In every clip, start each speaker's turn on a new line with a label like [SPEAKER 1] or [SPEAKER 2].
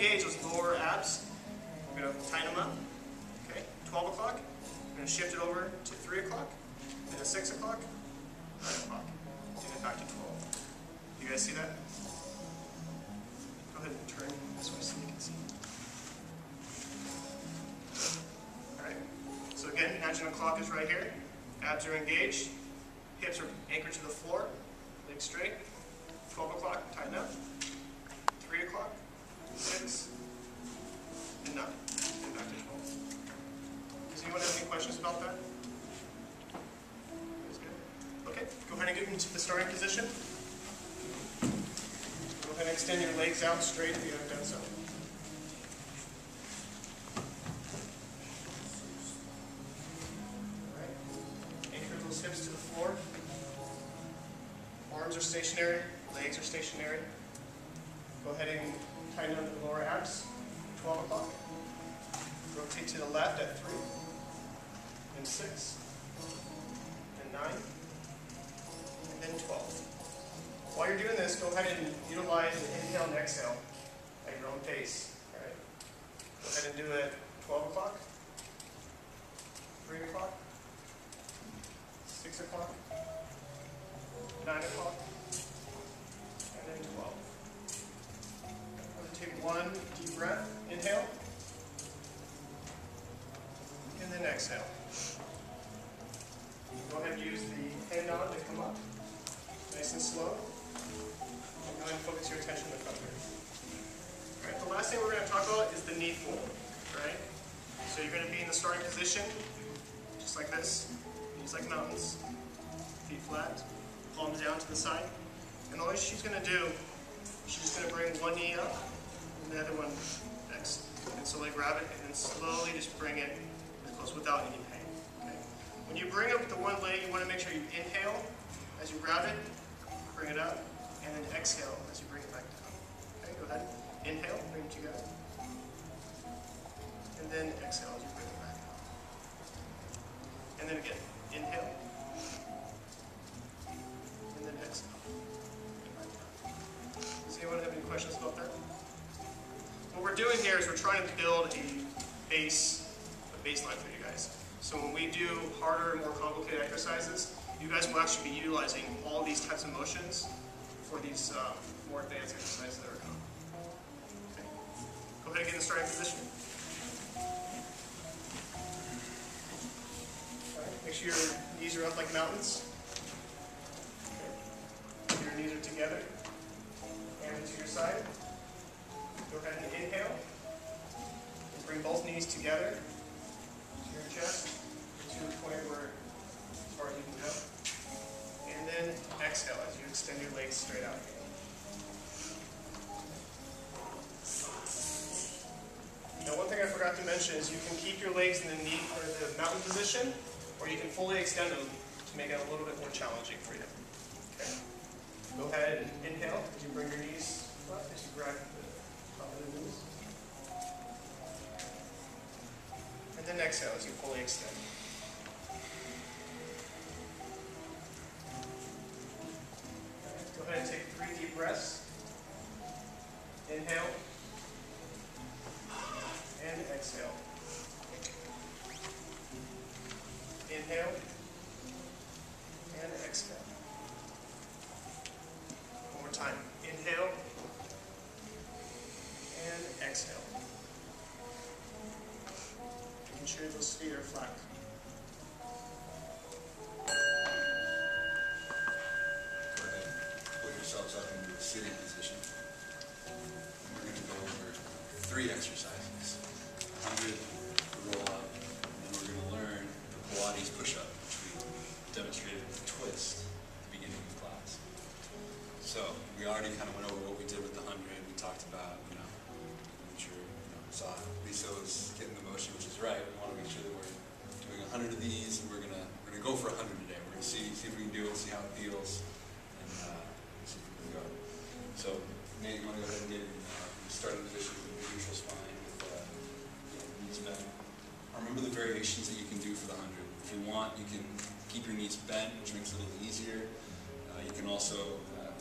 [SPEAKER 1] engage those lower abs. We're going to tighten them up. Okay, 12 o'clock. We're going to shift it over to 3 o'clock, and then 6 o'clock, 9 o'clock. And then back to 12. You guys see that? Go ahead and turn this way so you can see. Alright, so again, imagine a clock is right here. Abs are engaged. Hips are anchored to the floor. Legs straight. 12 o'clock, tighten up. 3 o'clock, 6, and 9. And back to 12. Does anyone have any questions about that? That's good. Okay, go ahead and get into the starting position. Go ahead and extend your legs out straight if you haven't done so. Alright. Anchor those hips to the floor. Arms are stationary, legs are stationary. Go ahead and tighten up the lower abs. 12 o'clock. Rotate to the left at 3, and 6, and 9, and then 12. While you're doing this, go ahead and utilize the inhale and exhale at your own pace. All right. Go ahead and do it 12 o'clock, 3 o'clock, 6 o'clock, 9 o'clock, and then 12. Take one deep breath, inhale, and then exhale. Go ahead and use the hand on to come up, nice and slow, and go ahead and focus your attention on the thunder. All right, the last thing we're going to talk about is the knee fold, right? So you're going to be in the starting position, just like this, knees like mountains, feet flat, palms down to the side, and all she's going to do, she's going to bring one knee up, and the other one next. And so grab it and then slowly just bring it as close without any pain. Okay? When you bring up the one leg, you want to make sure you inhale as you grab it, bring it up, and then exhale as you bring it back down. Okay, go ahead. Inhale, bring it together. And then exhale as you bring it back down. And then again, inhale. And then exhale. Does anyone have any questions about that? What we're doing here is we're trying to build a baseline for you guys. So when we do harder and more complicated exercises, you guys will actually be utilizing all these types of motions for these more advanced exercises that are coming. Okay. Go ahead and get in the starting position. All right. Make sure your knees are up like mountains. Okay. Your knees are together. Hands to your side. Go ahead and inhale. And bring both knees together to your chest to a point where as far as you can go. And then exhale as you extend your legs straight out. Now, one thing I forgot to mention is you can keep your legs in the knee or the mountain position, or you can fully extend them to make it a little bit more challenging for you. Okay. Go ahead and inhale as you bring your knees up, as you grab the top of the knees. And then exhale as you fully extend. Right, go ahead and take 3 deep breaths. Inhale. And exhale. Inhale. And exhale. One more time. Inhale. And exhale. Making sure those feet are flat.
[SPEAKER 2] Go ahead and put yourselves up into a sitting position. And we're going to go over 3 exercises. 100 roll up, and then we're going to learn the Pilates push-up, which we demonstrated with the twist at the beginning of the class. So we already kind of went over what we did with the 100. We talked about, making sure, saw Lisa was getting the motion, which is right. We want to make sure that we're doing 100 of these, and we're gonna go for 100 today. We're gonna see if we can do it, see how it feels, and see if we can go. So Nate, you want to go ahead and get in starting position with the neutral spine with knees bent. Remember the variations that you can do for the 100. If you want, you can keep your knees bent, which makes it a little easier. You can also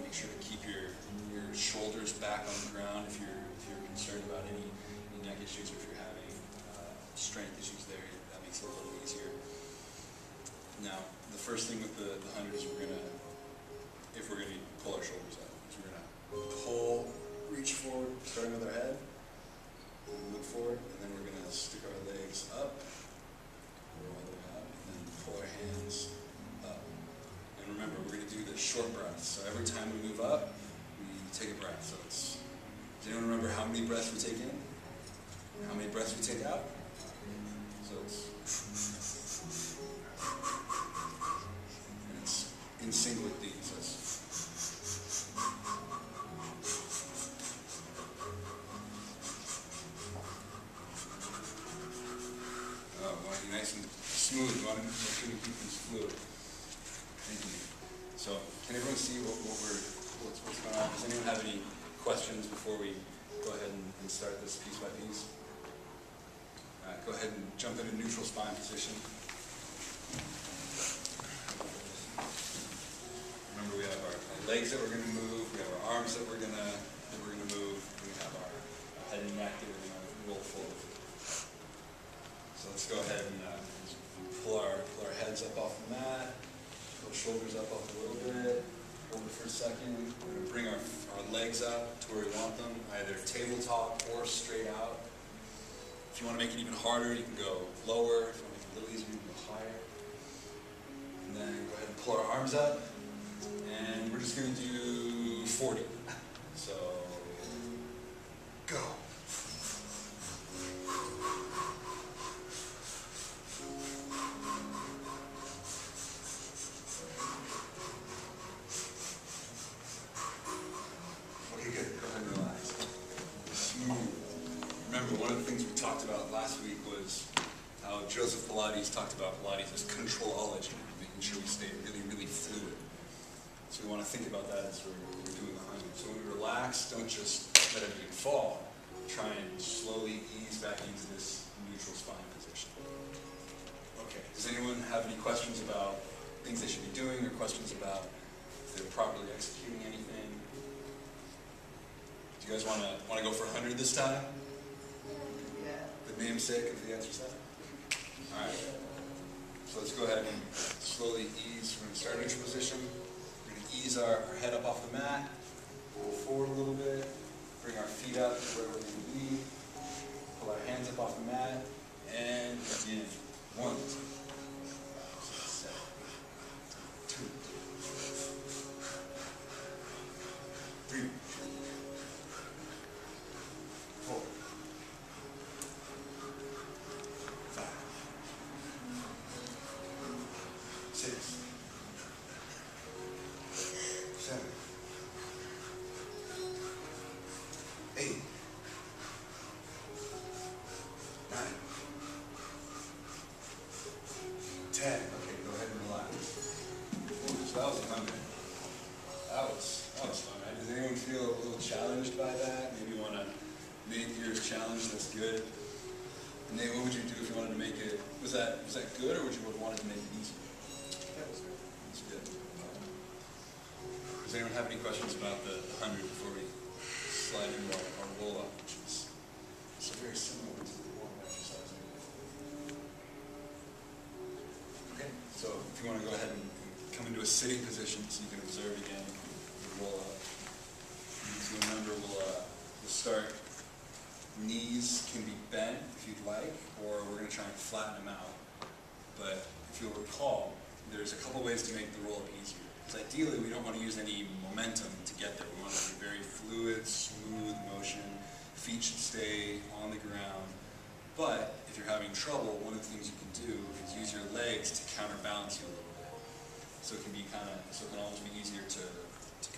[SPEAKER 2] Make sure to keep your shoulders back on the ground if you're concerned about any neck issues, or if you're having strength issues there. That makes it a little easier. Now, the first thing with the 100 is if we're gonna pull our shoulders up, is we're gonna reach forward, starting with our head, and look forward, and then we're gonna stick our legs up, all the way up, and then pull our hands up. And remember, we're gonna do the short breaths. So every time we move up, we take a breath. So does anyone remember how many breaths we take in? How many breaths we take out? So it's in sync with these. So it's want to be nice and smooth. You want to make sure you keep these fluid. Thank you. So can everyone see what's going on? Does anyone have any questions before we go ahead and start this piece by piece? All right, go ahead and jump into neutral spine position. Remember, we have our legs that we're going to move. We have our arms that we're going to move. We have our head and neck that we're going to roll forward. So let's go ahead and pull our heads up off the mat. Pull the shoulders up a little bit. Hold it for a second. We're going to bring our legs up to where we want them, either tabletop or straight out. If you want to make it even harder, you can go lower. If you want to make it a little easier, you can go higher. And then go ahead and pull our arms up. And we're just going to do 40. So, go. Okay, good. Go ahead and relax. Smooth. Remember, one of the things we talked about last week was how Joseph Pilates talked about Pilates as controlology, making sure we stay really, really fluid. So we want to think about that as we're doing the 100. So when we relax, don't just let everything fall. Try and slowly ease back into this neutral spine position. Okay, does anyone have any questions about things they should be doing, or questions about if they're properly executing anything? Do you guys want to go for 100 this time? Yeah. The namesake of the exercise? All right. So let's go ahead and slowly ease. We're going to start neutral position. Ease our head up off the mat, roll forward a little bit, bring our feet up to where we're going to be, pull our hands up off the mat, and begin. 1, 6, 7, 2, 3, 4, 5, 6, 7, 8, 9, 10. Okay, go ahead and relax. So that was 100. That was fun, right? Does anyone feel a little challenged by that? Maybe you want to make yours challenge. That's good. And Nate, what would you do if you wanted to make it? Was that good, or would you have wanted to make it easier?
[SPEAKER 1] That was good.
[SPEAKER 2] That's good. Does anyone have any questions about the 100 before we slide into our roll-up, which is so very similar to the warm exercise? Okay, so if you want to go ahead and come into a sitting position so you can observe again the roll-up. So remember, we'll start. Knees can be bent if you'd like, or we're going to try and flatten them out. But if you'll recall, there's a couple ways to make the roll-up easier. Because ideally, we don't want to use any momentum to get there. We want it to be very fluid, smooth motion. Feet should stay on the ground. But if you're having trouble, one of the things you can do is use your legs to counterbalance you a little bit. So it can almost be easier to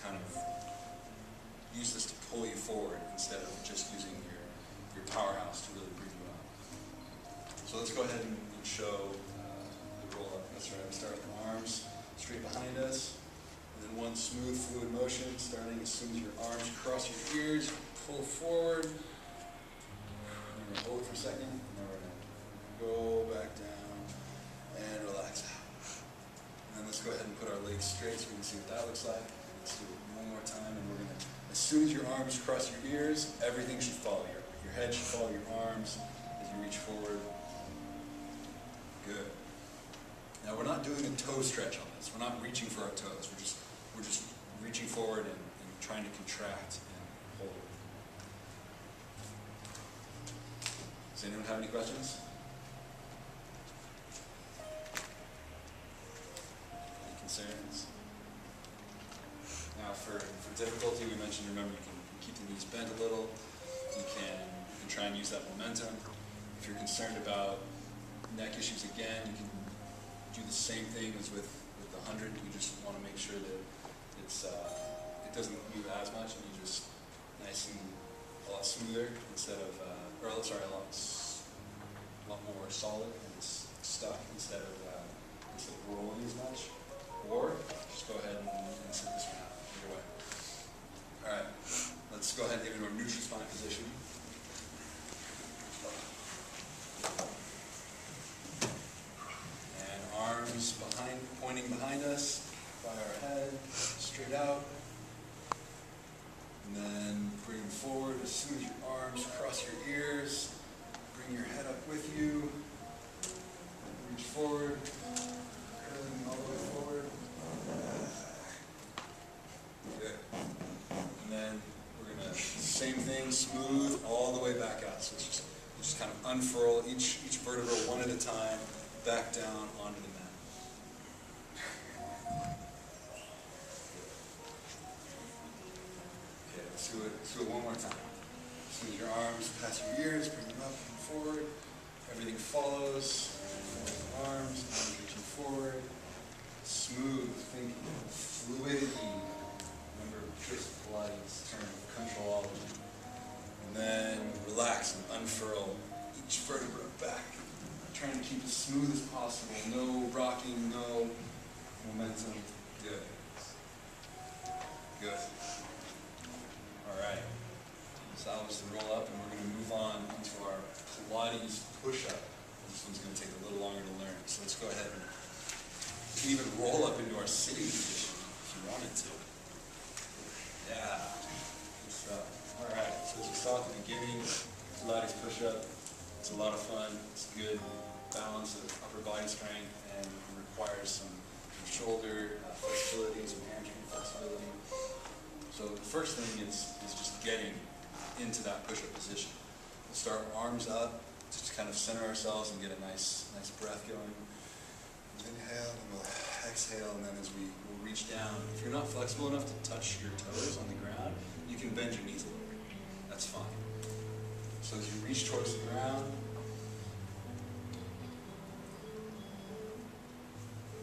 [SPEAKER 2] kind of use this to pull you forward instead of just using your powerhouse to really bring you up. So let's go ahead and show the roll-up. That's right. We start with the arms straight behind us. And then one smooth, fluid motion, starting as soon as your arms cross your ears, pull forward. And we're going to hold it for a second. And then we're going to go back down and relax out. And then let's go ahead and put our legs straight so we can see what that looks like. let's do it one more time, and we're gonna, as soon as your arms cross your ears, everything should follow your head should follow your arms as you reach forward. Good. Now we're not doing a toe stretch on this. We're not reaching for our toes. We're just reaching forward and trying to contract and hold. Does anyone have any questions? Any concerns? Now for difficulty, we mentioned, remember, you can keep the knees bent a little. You can try and use that momentum. If you're concerned about neck issues, again, you can do the same thing as with the 100. You just want to make sure that it doesn't move as much, and you just nice and a lot smoother instead of, a lot more solid, and it's stuck instead of rolling as much. Or just go ahead and sit this one out. Either way. All right, let's go ahead and get into our neutral spine position. And arms pointing behind us by our head, straight out. And then bring them forward as soon as your arms cross your ears. Bring your head up with you. Reach forward, curling all the way forward. Good. And then we're going to, same thing, smooth all the way back out. So it's just kind of unfurl each vertebra one at a time, back down onto the mat. Okay, let's do it one more time. As soon as your arms pass your ears, bring them up and forward. Everything follows. Arms reaching forward. Smooth thinking, fluidity. Remember, Chris Pilates' term of controlology. And then relax and unfurl each vertebra back. Trying to keep it as smooth as possible. No rocking, no momentum. Good. Good. All right. So that was the roll up, and we're going to move on into our Pilates push-up. This one's going to take a little longer to learn. So let's go ahead and we can even roll up into our sitting position if you wanted to. Yeah. Good stuff. All right. So as we saw at the beginning, Pilates push-up. It's a lot of fun. It's good balance of upper body strength, and it requires some shoulder flexibility, some hamstring flexibility. So the first thing is just getting into that push-up position. We'll start arms up, just kind of center ourselves and get a nice breath going. Inhale, and we'll exhale, and then as we'll reach down. If you're not flexible enough to touch your toes on the ground, you can bend your knees a little bit. That's fine. So as you reach towards the ground,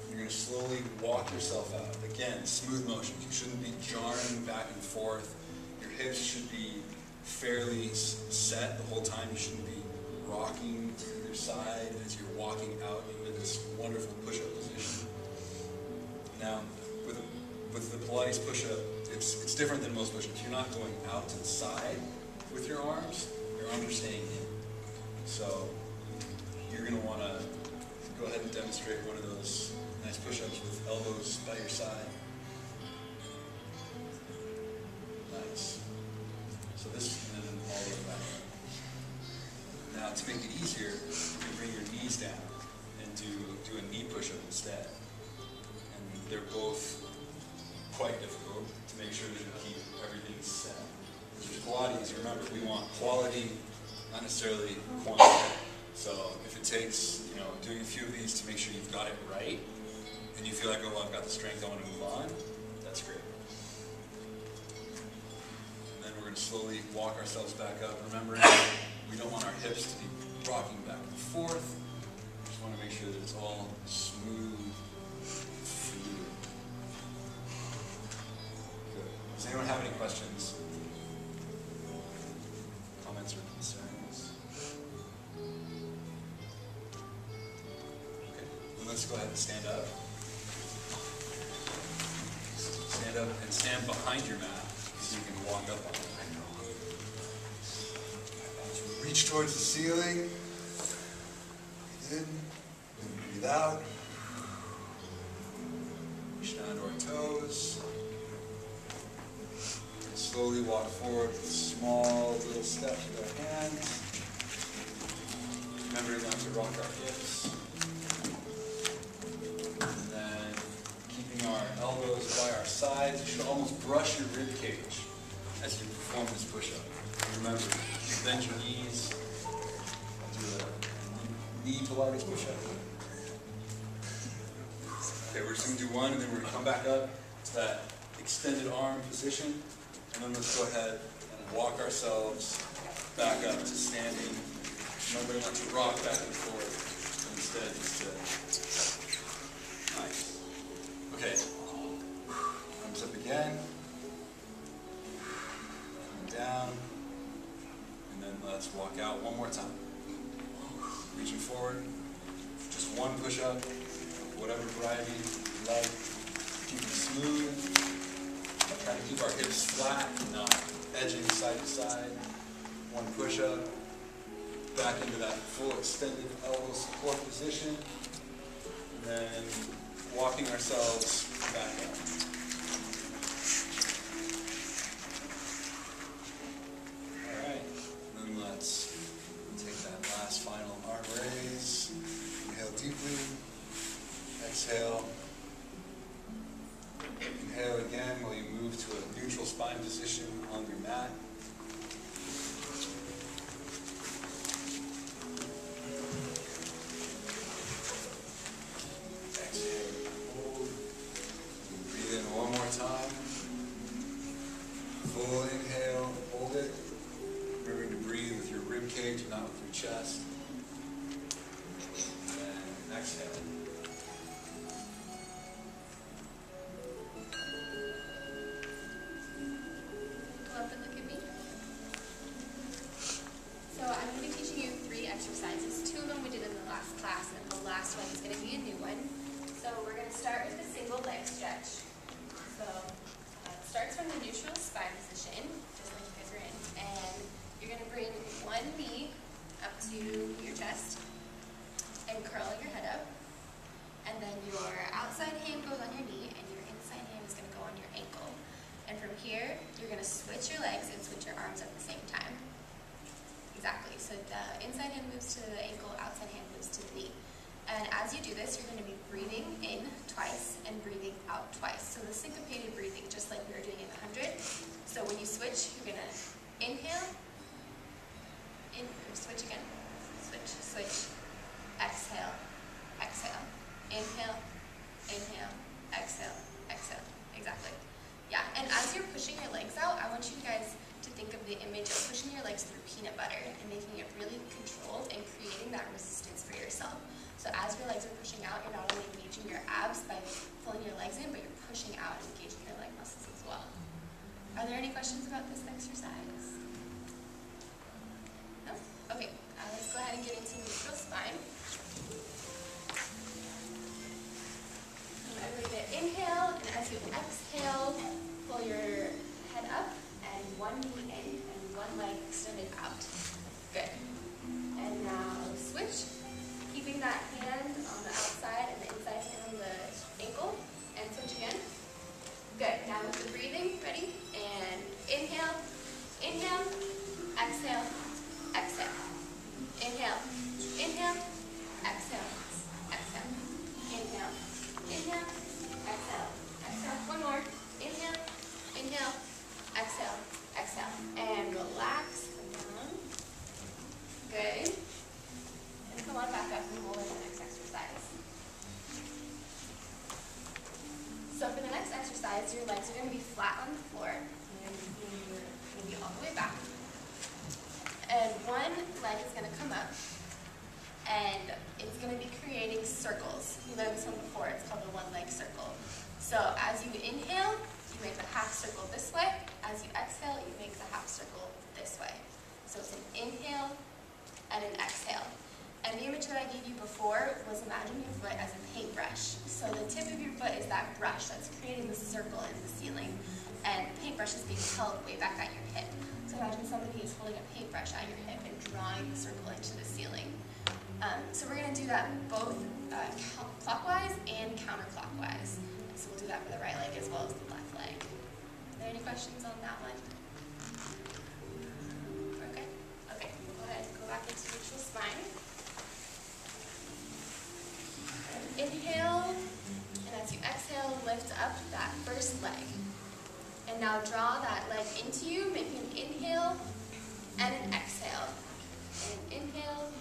[SPEAKER 2] you're going to slowly walk yourself out. Again, smooth motion. You shouldn't be jarring back and forth. Your hips should be fairly set the whole time. You shouldn't be rocking to either side as you're walking out into this wonderful push-up position. Now, with the Pilates push-up, it's different than most push-ups. You're not going out to the side with your arms. Your arms are staying in. So you're going to want to go ahead and demonstrate one of those nice push-ups with elbows by your side. Nice. So this, and then all the way back. Now, to make it easier, you can bring your knees down and do a knee push-up instead. And they're both quite difficult to make sure that you keep everything set. With Pilates, remember, we want quality, not necessarily quantity. So if it takes, doing a few of these to make sure you've got it right, and you feel like, oh, well, I've got the strength, I want to move on, that's great. And then we're going to slowly walk ourselves back up. Remembering, we don't want our hips to be rocking back and forth. We just want to make sure that it's all smooth, fluid. Good. Does anyone have any questions? Comments or concerns? Okay, then let's go ahead and stand up. Stand up and stand behind your mat so you can walk up on it. Reach towards the ceiling. Breathe in, breathe out. Reach down to our toes. slowly walk forward with small little steps with our hands. Remembering not to rock our hips. And then keeping our elbows by our sides. You should almost brush your rib cage as you perform this push-up. Remember, bend your knees. Do a knee Pilates push-up. Okay, we're just going to do one, and then we're going to come back up to that extended arm position. And then let's go ahead and walk ourselves back up to standing. Remember not to rock back and forth. Instead, just to... Nice. Okay. Arms up again. Come down. And then let's walk out one more time. Reaching forward. Just one push-up. Whatever variety you like. Keep it smooth. Try to keep our hips flat, not edging side to side. One push-up. Back into that full extended elbow support position. And then walking ourselves back up. Alright. Then let's take that last final arm raise. Inhale deeply. Exhale. Inhale again while you move to a neutral spine position on your mat. Exhale, hold. Breathe in one more time. Full inhale, hold it. Remembering to breathe with your rib cage, not with your chest. And exhale.
[SPEAKER 3] Exercises. 2 of them we did in the last class, and the last one is going to be a new one. So we're going to start with the single leg stretch. So it starts from the neutral spine position, just like you guys are in, and you're going to bring one knee up to your chest and curl your head up, and then your outside hand goes on your knee, and your inside hand is going to go on your ankle. And from here, you're going to switch your legs and switch your arms at the same time. Exactly. So the inside hand moves to the ankle, outside hand moves to the knee. And as you do this, you're going to be breathing in twice and breathing out twice. So the syncopated breathing, just like we were doing in the 100. So when you switch, you're going to inhale, switch again, switch, exhale, exhale, inhale, inhale, exhale, exhale. Exactly. Yeah, and as you're pushing your legs out, I want you guys to think of the image of pushing your legs through peanut butter and making it really controlled and creating that resistance for yourself. So as your legs are pushing out, you're not only engaging your abs by pulling your legs in, but you're pushing out and engaging your leg muscles as well. Are there any questions about this exercise? No? Okay, let's go ahead and get into neutral spine. Everybody inhale, and as you exhale, pull your head up. And one knee in and one leg extended out. Good. And now switch, keeping that hand on the outside and the inside hand on the ankle, and switch again. Good. Now with the breathing, ready? And inhale, inhale, exhale, exhale. Inhale, inhale, exhale, exhale. Inhale, inhale, exhale, exhale. One more. Inhale, inhale. Exhale, exhale, and relax, come down. Good. And come on back up and hold in the next exercise. So for the next exercise, your legs are going to be flat on the floor. You're going to be all the way back. And one leg is going to come up, and it's going to be creating circles. You learned this one before, it's called the one leg circle. So as you inhale, you make the half circle this way. As you exhale, you make the half circle this way. So it's an inhale and an exhale. And the image that I gave you before was imagine your foot as a paintbrush. So the tip of your foot is that brush that's creating the circle in the ceiling. And the paintbrush is being held way back at your hip. So imagine somebody is holding a paintbrush at your hip and drawing the circle into the ceiling. So we're going to do that both clockwise and counterclockwise. So we'll do that for the right leg as well as the left leg. Are there any questions on that one? draw that leg into you, making an inhale and an exhale. And an inhale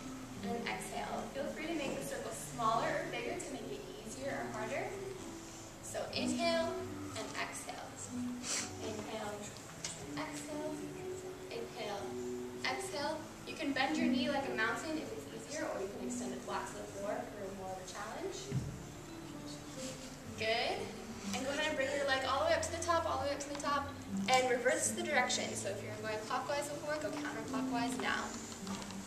[SPEAKER 3] and an exhale. Feel free to make the circle smaller or bigger to make it easier or harder. So inhale and exhale. Inhale, exhale, inhale, exhale. You can bend your knee like a mountain if it's easier, or you can extend it flat to the floor for more of a challenge. Good. And go ahead and bring your leg all the way up to the top, all the way up to the top, and reverse the direction. So if you're going clockwise before, go counterclockwise now.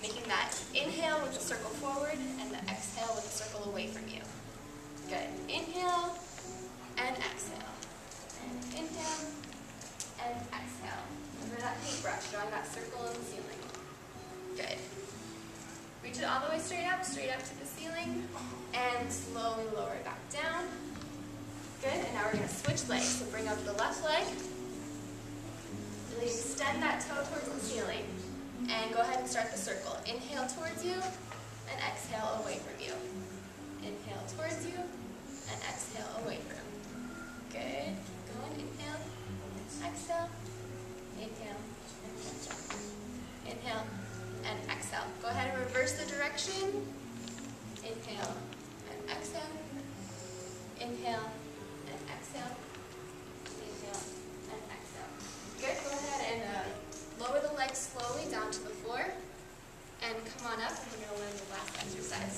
[SPEAKER 3] Making that inhale with the circle forward and the exhale with the circle away from you. Good. Inhale and exhale. And inhale and exhale. Remember that paintbrush, drawing that circle in the ceiling. Good. Reach it all the way straight up to the ceiling, and slowly lower it back down. Good, and now we're going to switch legs. So bring up the left leg, really extend that toe towards the ceiling, and go ahead and start the circle. Inhale towards you, and exhale away from you. Inhale towards you, and exhale away from you. Good, keep going. Inhale, exhale, inhale, and exhale. Inhale, and exhale. Go ahead and reverse the direction. Inhale, and exhale. Inhale, and exhale. Inhale, and exhale. Good, go ahead and lower the legs slowly down to the floor. And come on up, and we're going to learn the last exercise.